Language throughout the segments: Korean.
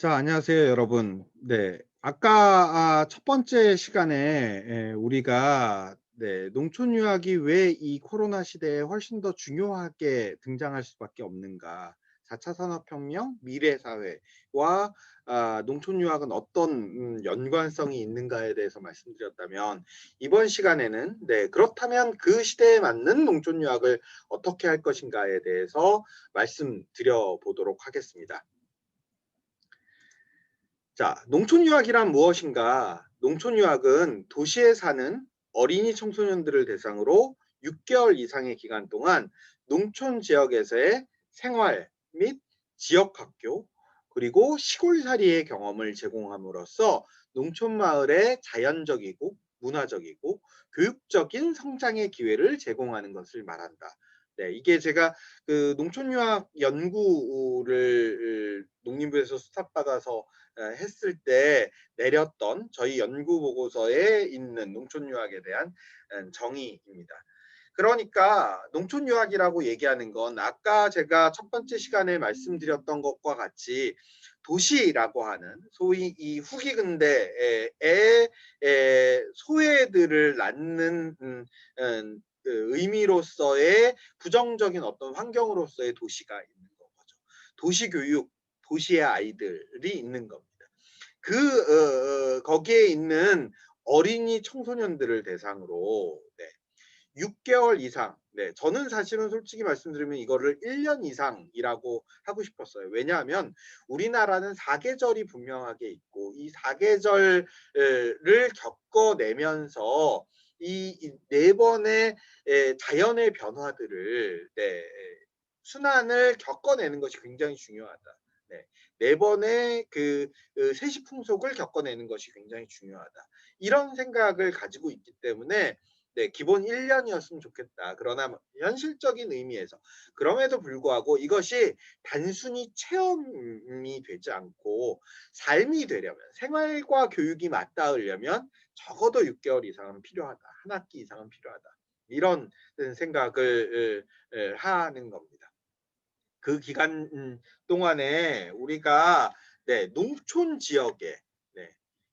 자, 안녕하세요, 여러분. 네. 아까 첫 번째 시간에 우리가 농촌 유학이 왜 이 코로나 시대에 훨씬 더 중요하게 등장할 수밖에 없는가? 4차 산업혁명, 미래 사회와 농촌 유학은 어떤 연관성이 있는가에 대해서 말씀드렸다면, 이번 시간에는 그렇다면 그 시대에 맞는 농촌 유학을 어떻게 할 것인가에 대해서 말씀드려 보도록 하겠습니다. 자, 농촌 유학이란 무엇인가? 농촌 유학은 도시에 사는 어린이 청소년들을 대상으로 6개월 이상의 기간 동안 농촌 지역에서의 생활 및 지역 학교, 그리고 시골살이의 경험을 제공함으로써 농촌 마을의 자연적이고 문화적이고 교육적인 성장의 기회를 제공하는 것을 말한다. 네, 이게 제가 그 농촌 유학 연구를 농림부에서 수탁받아서 했을 때 내렸던 저희 연구 보고서에 있는 농촌 유학에 대한 정의입니다. 그러니까 농촌 유학이라고 얘기하는 건 아까 제가 첫 번째 시간에 말씀드렸던 것과 같이 도시라고 하는 소위 이 후기 근대의 소외들을 낳는 그 의미로서의 부정적인 어떤 환경으로서의 도시가 있는 거죠. 도시 교육, 도시의 아이들이 있는 겁니다. 거기에 있는 어린이 청소년들을 대상으로 6개월 이상, 저는 사실은 솔직히 말씀드리면 이거를 1년 이상이라고 하고 싶었어요. 왜냐하면 우리나라는 사계절이 분명하게 있고 이 사계절을 겪어내면서 이 네 번의 자연의 변화들을 순환을 겪어내는 것이 굉장히 중요하다. 네. 네 번의 그 세시 풍속을 겪어내는 것이 굉장히 중요하다. 이런 생각을 가지고 있기 때문에 기본 1년이었으면 좋겠다. 그러나 현실적인 의미에서 그럼에도 불구하고 이것이 단순히 체험이 되지 않고 삶이 되려면 생활과 교육이 맞닿으려면 적어도 6개월 이상은 필요하다. 한 학기 이상은 필요하다. 이런 생각을 하는 겁니다. 그 기간 동안에 우리가 농촌 지역에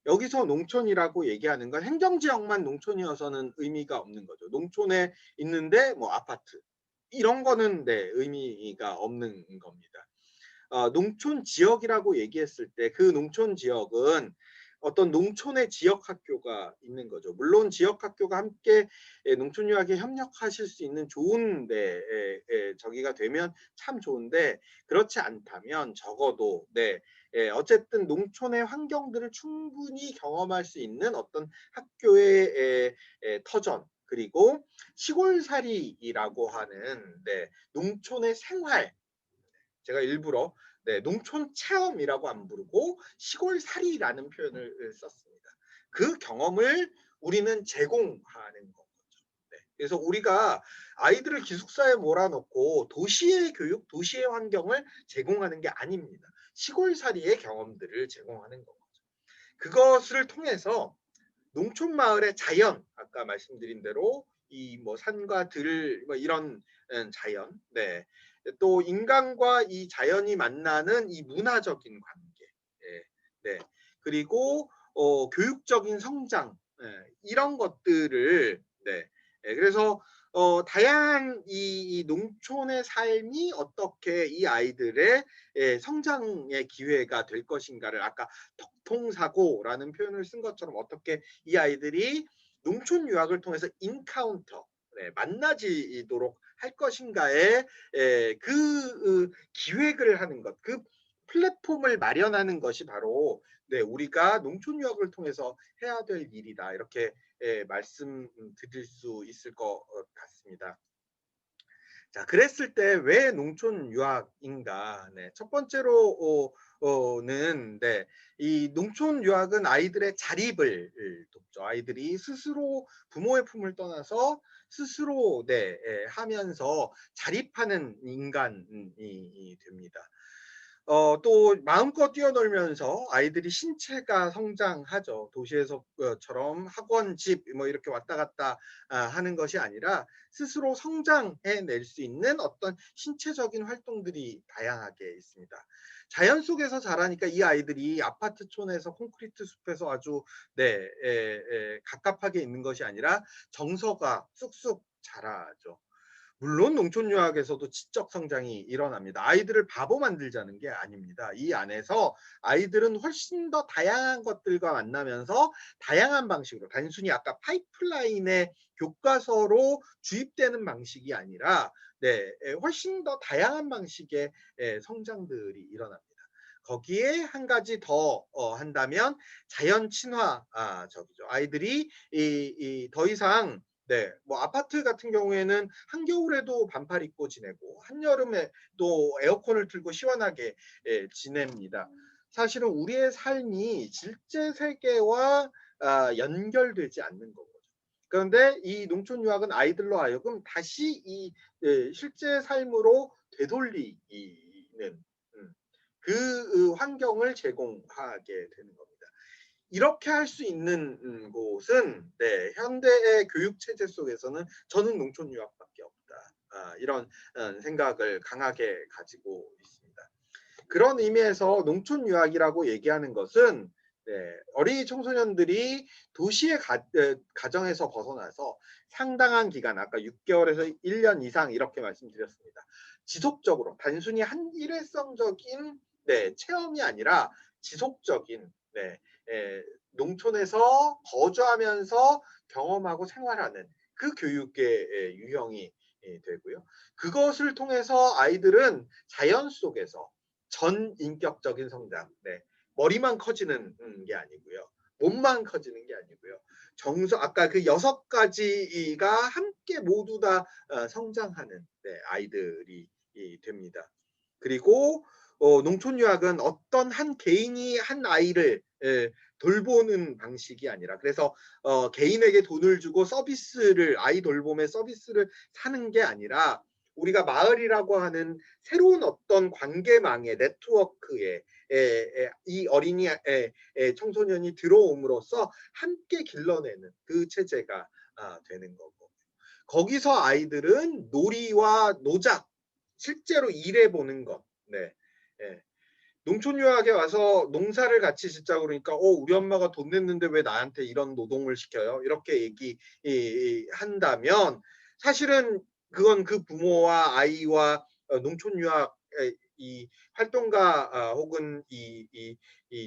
여기서 농촌이라고 얘기하는 건 행정지역만 농촌이어서는 의미가 없는 거죠. 농촌에 있는데 뭐 아파트 이런 거는 의미가 없는 겁니다. 농촌 지역이라고 얘기했을 때 그 농촌 지역은 어떤 농촌의 지역 학교가 있는 거죠. 물론 지역 학교가 함께 농촌 유학에 협력하실 수 있는 좋은 저기가 되면 참 좋은데 그렇지 않다면 적어도 어쨌든 농촌의 환경들을 충분히 경험할 수 있는 어떤 학교의 터전 그리고 시골살이라고 하는 농촌의 생활 제가 일부러 농촌 체험이라고 안 부르고 시골살이라는 표현을 썼습니다. 그 경험을 우리는 제공하는 거죠. 그래서 우리가 아이들을 기숙사에 몰아넣고 도시의 교육, 도시의 환경을 제공하는 게 아닙니다. 시골살이의 경험들을 제공하는 거죠. 그것을 통해서 농촌 마을의 자연, 아까 말씀드린 대로 이 뭐 산과 들, 뭐 이런 자연, 또 인간과 이 자연이 만나는 이 문화적인 관계, 그리고 교육적인 성장, 이런 것들을 그래서 다양한 이 농촌의 삶이 어떻게 이 아이들의 성장의 기회가 될 것인가를 아까 덕통사고라는 표현을 쓴 것처럼 어떻게 이 아이들이 농촌 유학을 통해서 인카운터 만나지도록 할 것인가에 그 기획을 하는 것, 그 플랫폼을 마련하는 것이 바로 우리가 농촌 유학을 통해서 해야 될 일이다. 이렇게 말씀드릴 수 있을 것 같습니다. 자, 그랬을 때 왜 농촌 유학인가? 첫 번째로는 이 농촌 유학은 아이들의 자립을 돕죠. 아이들이 스스로 부모의 품을 떠나서 스스로 하면서 자립하는 인간이 됩니다. 또 마음껏 뛰어놀면서 아이들이 신체가 성장하죠. 도시에서 처럼 학원, 집 뭐 이렇게 왔다 갔다 하는 것이 아니라 스스로 성장해 낼 수 있는 어떤 신체적인 활동들이 다양하게 있습니다. 자연 속에서 자라니까 이 아이들이 아파트촌에서 콘크리트 숲에서 아주 네, 갑갑하게 있는 것이 아니라 정서가 쑥쑥 자라죠. 물론 농촌 유학에서도 지적 성장이 일어납니다. 아이들을 바보 만들자는 게 아닙니다. 이 안에서 아이들은 훨씬 더 다양한 것들과 만나면서 다양한 방식으로 단순히 아까 파이프라인의 교과서로 주입되는 방식이 아니라 네, 훨씬 더 다양한 방식의 성장들이 일어납니다. 거기에 한 가지 더 한다면 자연 친화적이죠. 아이들이 더 이상 네, 뭐 아파트 같은 경우에는 한겨울에도 반팔 입고 지내고 한여름에 또 에어컨을 틀고 시원하게 지냅니다. 사실은 우리의 삶이 실제 세계와 연결되지 않는 거거죠. 그런데 이 농촌 유학은 아이들로 하여금 다시 이 실제 삶으로 되돌리는 그 환경을 제공하게 되는 겁니다. 이렇게 할 수 있는 곳은 네, 현대의 교육 체제 속에서는 저는 농촌 유학밖에 없다. 이런 생각을 강하게 가지고 있습니다. 그런 의미에서 농촌 유학이라고 얘기하는 것은 네, 어린이 청소년들이 도시의 가정에서 벗어나서 상당한 기간, 아까 6개월에서 1년 이상 이렇게 말씀드렸습니다. 지속적으로 단순히 한 일회성적인 네, 체험이 아니라 지속적인 네, 농촌에서 거주하면서 경험하고 생활하는 그 교육의 유형이 되고요. 그것을 통해서 아이들은 자연 속에서 전인격적인 성장, 네, 머리만 커지는 게 아니고요. 몸만 커지는 게 아니고요. 아까 그 6가지가 함께 모두 다 성장하는 네, 아이들이 됩니다. 그리고 농촌 유학은 어떤 한 개인이 한 아이를 돌보는 방식이 아니라 그래서 개인에게 돈을 주고 서비스를 아이 돌봄의 서비스를 사는 게 아니라 우리가 마을이라고 하는 새로운 어떤 관계망의 네트워크에 이 어린이 청소년이 들어옴으로써 함께 길러내는 그 체제가 되는 거고 거기서 아이들은 놀이와 노작 실제로 일해보는 것 네. 예. 농촌 유학에 와서 농사를 같이 짓자 그러니까 우리 엄마가 돈 냈는데 왜 나한테 이런 노동을 시켜요? 이렇게 얘기한다면 사실은 그건 그 부모와 아이와 농촌 유학의 이 활동가 혹은 이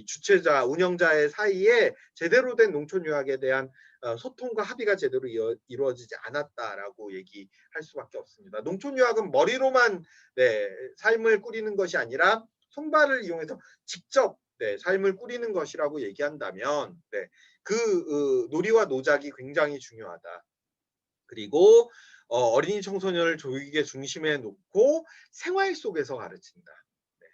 주체자 운영자의 사이에 제대로 된 농촌 유학에 대한 소통과 합의가 제대로 이루어지지 않았다라고 얘기할 수밖에 없습니다. 농촌 유학은 머리로만 네, 삶을 꾸리는 것이 아니라 손발을 이용해서 직접 네, 삶을 꾸리는 것이라고 얘기한다면 네, 그 놀이와 노작이 굉장히 중요하다. 그리고 어린이 청소년을 교육의 중심에 놓고 생활 속에서 가르친다. 네.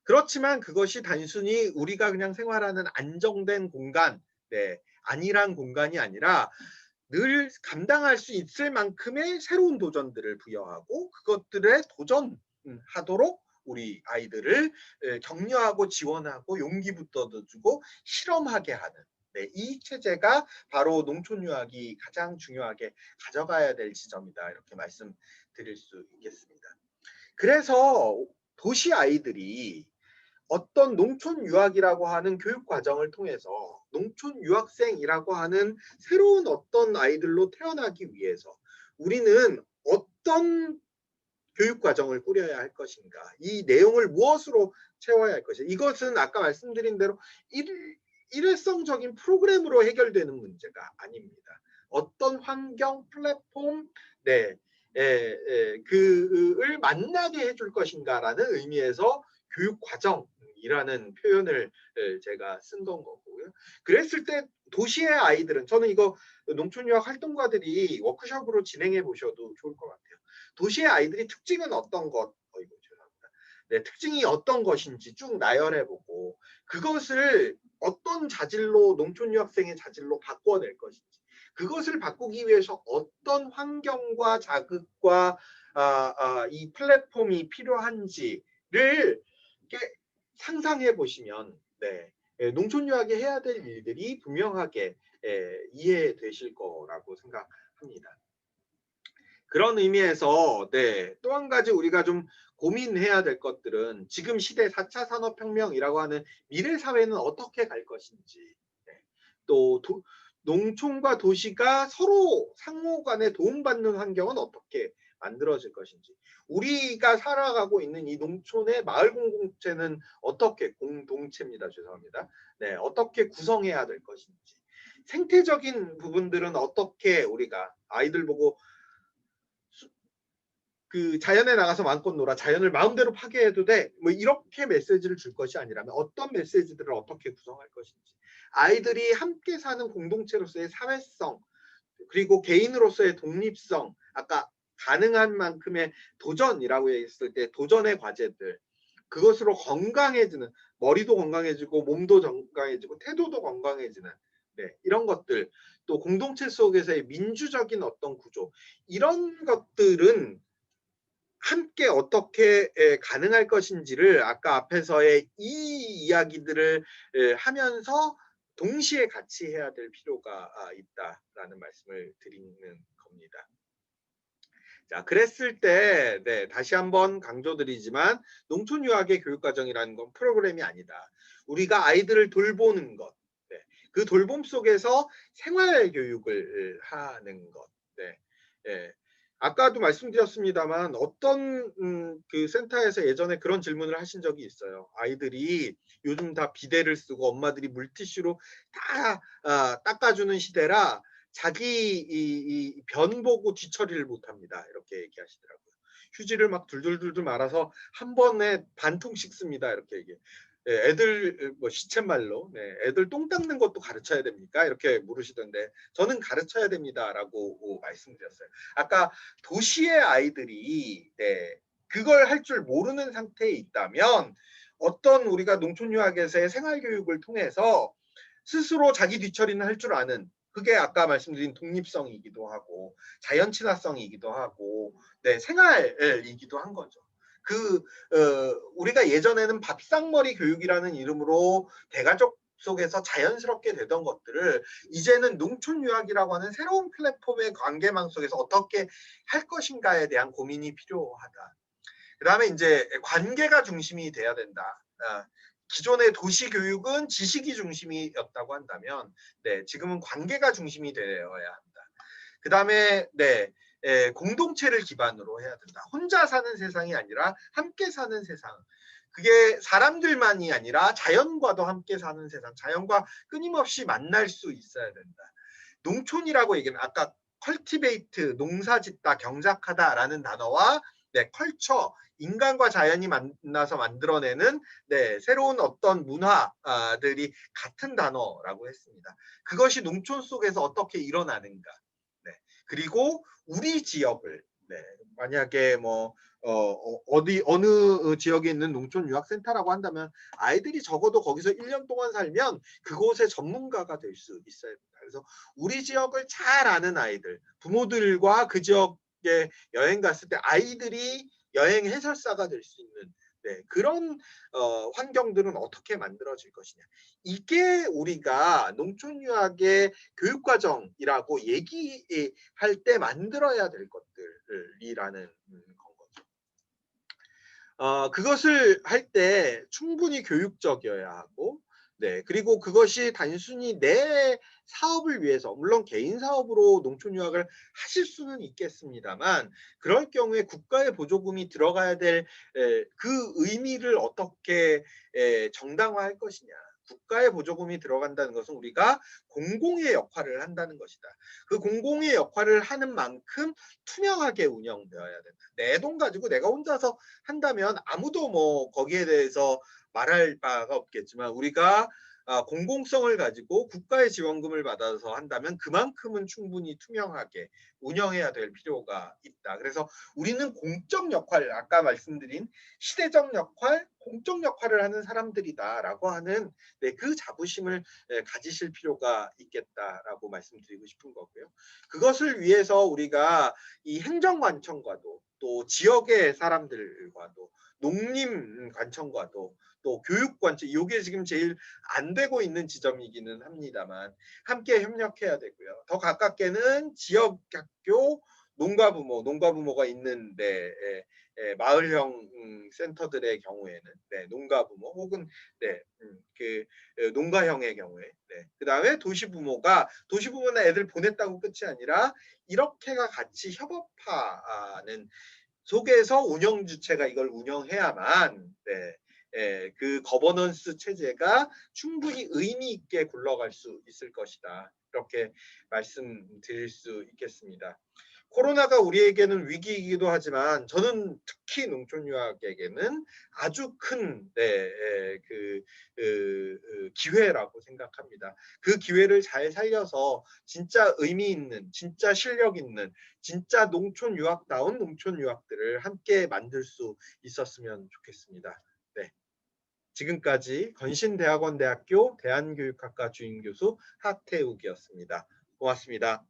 그렇지만 그것이 단순히 우리가 그냥 생활하는 안정된 공간, 네, 안일한 공간이 아니라 늘 감당할 수 있을 만큼의 새로운 도전들을 부여하고 그것들에 도전하도록 우리 아이들을 격려하고 지원하고 용기 붙어주고 실험하게 하는 네, 이 체제가 바로 농촌 유학이 가장 중요하게 가져가야 될 지점이다 이렇게 말씀드릴 수 있겠습니다. 그래서 도시 아이들이 어떤 농촌 유학이라고 하는 교육 과정을 통해서 농촌 유학생이라고 하는 새로운 어떤 아이들로 태어나기 위해서 우리는 어떤 교육 과정을 꾸려야 할 것인가 이 내용을 무엇으로 채워야 할 것인가 이것은 아까 말씀드린 대로 일회성적인 프로그램으로 해결되는 문제가 아닙니다. 어떤 환경 플랫폼 네, 그를 만나게 해줄 것인가라는 의미에서 교육 과정이라는 표현을 제가 쓴 건 거고요. 그랬을 때 도시의 아이들은 저는 이거 농촌 유학 활동가들이 워크숍으로 진행해 보셔도 좋을 것 같아요. 도시의 아이들이 특징은 어떤 것? 죄송합니다. 네, 특징이 어떤 것인지 쭉 나열해보고 그것을 어떤 자질로 농촌 유학생의 자질로 바꿔낼 것인지 그것을 바꾸기 위해서 어떤 환경과 자극과 이 플랫폼이 필요한지를 상상해 보시면 네, 농촌 유학이 해야 될 일들이 분명하게 이해되실 거라고 생각합니다. 그런 의미에서 네, 또 한 가지 우리가 좀 고민해야 될 것들은 지금 시대 4차 산업혁명이라고 하는 미래 사회는 어떻게 갈 것인지, 네, 또 농촌과 도시가 서로 상호 간에 도움받는 환경은 어떻게 만들어질 것인지, 우리가 살아가고 있는 이 농촌의 마을 공동체는 어떻게, 공동체입니다. 죄송합니다. 네, 어떻게 구성해야 될 것인지, 생태적인 부분들은 어떻게 우리가 아이들 보고 그 자연에 나가서 마음껏 놀아, 자연을 마음대로 파괴해도 돼, 뭐 이렇게 메시지를 줄 것이 아니라면 어떤 메시지들을 어떻게 구성할 것인지, 아이들이 함께 사는 공동체로서의 사회성, 그리고 개인으로서의 독립성, 아까 가능한 만큼의 도전이라고 했을 때 도전의 과제들, 그것으로 건강해지는, 머리도 건강해지고 몸도 건강해지고 태도도 건강해지는, 네, 이런 것들, 또 공동체 속에서의 민주적인 어떤 구조, 이런 것들은 함께 어떻게 가능할 것인지를 아까 앞에서의 이 이야기들을 하면서 동시에 같이 해야 될 필요가 있다라는 말씀을 드리는 겁니다. 자, 그랬을 때 네, 다시 한번 강조드리지만 농촌 유학의 교육과정이라는 건 프로그램이 아니다. 우리가 아이들을 돌보는 것, 네, 그 돌봄 속에서 생활 교육을 하는 것. 네, 예. 아까도 말씀드렸습니다만 어떤 그 센터에서 예전에 그런 질문을 하신 적이 있어요. 아이들이 요즘 다 비데를 쓰고 엄마들이 물티슈로 다 닦아주는 시대라 자기 변 보고 뒤처리를 못합니다. 이렇게 얘기하시더라고요. 휴지를 막 둘둘둘둘 말아서 한 번에 반 통씩 씁니다. 이렇게 얘기해. 네, 애들 뭐 시쳇말로 네, 애들 똥 닦는 것도 가르쳐야 됩니까? 이렇게 물으시던데 저는 가르쳐야 됩니다라고 말씀드렸어요. 아까 도시의 아이들이 네, 그걸 할 줄 모르는 상태에 있다면 어떤 우리가 농촌 유학에서의 생활 교육을 통해서 스스로 자기 뒤처리는 할 줄 아는, 그게 아까 말씀드린 독립성이기도 하고 자연 친화성이기도 하고 네, 생활이기도 한 거죠. 우리가 예전에는 밥상머리 교육이라는 이름으로 대가족 속에서 자연스럽게 되던 것들을 이제는 농촌 유학이라고 하는 새로운 플랫폼의 관계망 속에서 어떻게 할 것인가에 대한 고민이 필요하다. 그다음에 이제 관계가 중심이 돼야 된다. 기존의 도시 교육은 지식이 중심이었다고 한다면, 네, 지금은 관계가 중심이 되어야 한다. 그다음에 네, 공동체를 기반으로 해야 된다. 혼자 사는 세상이 아니라 함께 사는 세상. 그게 사람들만이 아니라 자연과도 함께 사는 세상. 자연과 끊임없이 만날 수 있어야 된다. 농촌이라고 얘기는 아까 컬티베이트, 농사짓다, 경작하다라는 단어와 네, 컬처, 인간과 자연이 만나서 만들어내는 네, 새로운 어떤 문화들이 같은 단어라고 했습니다. 그것이 농촌 속에서 어떻게 일어나는가. 네, 그리고 우리 지역을 네, 만약에 뭐 어느 지역에 있는 농촌 유학센터라고 한다면 아이들이 적어도 거기서 1년 동안 살면 그곳의 전문가가 될 수 있어야 된다. 그래서 우리 지역을 잘 아는 아이들, 부모들과 그 지역에 여행 갔을 때 아이들이 여행 해설사가 될 수 있는 네, 그런 환경들은 어떻게 만들어질 것이냐. 이게 우리가 농촌 유학의 교육과정이라고 얘기할 때 만들어야 될 것들이라는 건 거죠. 그것을 할 때 충분히 교육적이어야 하고, 네, 그리고 그것이 단순히 내 사업을 위해서, 물론 개인 사업으로 농촌 유학을 하실 수는 있겠습니다만, 그럴 경우에 국가의 보조금이 들어가야 될 그 의미를 어떻게 정당화할 것이냐. 국가의 보조금이 들어간다는 것은 우리가 공공의 역할을 한다는 것이다. 그 공공의 역할을 하는 만큼 투명하게 운영되어야 된다. 내 돈 가지고 내가 혼자서 한다면 아무도 뭐 거기에 대해서 말할 바가 없겠지만 우리가 공공성을 가지고 국가의 지원금을 받아서 한다면 그만큼은 충분히 투명하게 운영해야 될 필요가 있다. 그래서 우리는 공적 역할, 아까 말씀드린 시대적 역할, 공적 역할을 하는 사람들이다라고 하는 네, 그 자부심을 가지실 필요가 있겠다라고 말씀드리고 싶은 거고요. 그것을 위해서 우리가 이 행정관청과도 또 지역의 사람들과도 농림 관청과도 또 교육 관청 요게 지금 제일 안 되고 있는 지점이기는 합니다만 함께 협력해야 되고요. 더 가깝게는 지역 학교 농가부모가 있는 마을형 센터들의 경우에는 농가부모 혹은 농가형의 경우에 그다음에 도시부모는 애들 보냈다고 끝이 아니라 이렇게가 같이 협업하는 속에서 운영 주체가 이걸 운영해야만 그 거버넌스 체제가 충분히 의미 있게 굴러갈 수 있을 것이다. 이렇게 말씀드릴 수 있겠습니다. 코로나가 우리에게는 위기이기도 하지만 저는 특히 농촌 유학에게는 아주 큰 기회라고 생각합니다. 그 기회를 잘 살려서 진짜 의미 있는, 진짜 실력 있는, 진짜 농촌 유학다운 농촌 유학들을 함께 만들 수 있었으면 좋겠습니다. 네. 지금까지 건신대학원대학교 대한교육학과 주임교수 하태욱이었습니다. 고맙습니다.